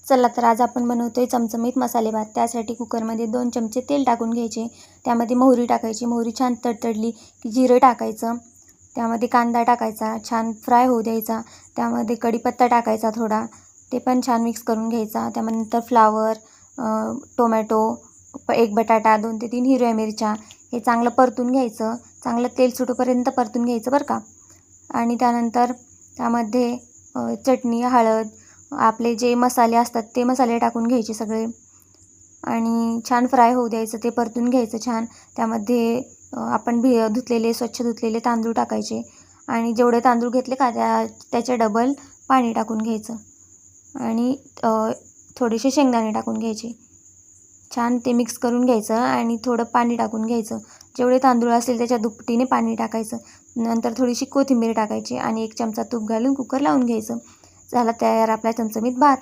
चला तर आज आपण बनवतोय चमचमीत मसाले भात। त्यासाठी कुकरमध्ये 2 चमचे तेल टाकून घ्यायचे। त्यामध्ये मोहरी टाकायची। मोहरी छान तडतडली की जिरं टाकायचं। त्यामध्ये कांदा टाकायचा, छान फ्राय होऊ द्यायचा। त्यामध्ये कढीपत्ता टाकायचा थोडा, ते पण छान मिक्स करून घ्यायचा। त्यानंतर फ्लावर, टोमॅटो, एक बटाटा, 2 ते 3 हिरव्या मिरच्या हे चांगलं परतून घ्यायचं। चांगलं तेल सुटेपर्यंत परतून घ्यायचं बरं का। आणि त्यानंतर त्यामध्ये चटणी, हळद, आपले जे मसाले असतात ते मसाले टाकून घ्यायचे सगळे आणि छान फ्राय होऊ द्यायचं। ते परतून घ्यायचं छान। त्यामध्ये आपण स्वच्छ धुतलेले तांदूळ टाकायचे आणि जेवढे तांदूळ घेतले का त्याच्या डबल पाणी टाकून घ्यायचं आणि थोडेसे शेंगदाणे टाकून घ्यायचे। छान ते मिक्स करून घ्यायचं आणि थोडं पाणी टाकून घ्यायचं। जेवढे तांदूळ असतील त्याच्या दुपटीने पाणी टाकायचं। नंतर थोडीशी कोथिंबीर टाकायची आणि 1 चमचा तूप घालून कुकर लावून घ्यायचं। झाला तयार आपला चमचमीत भात।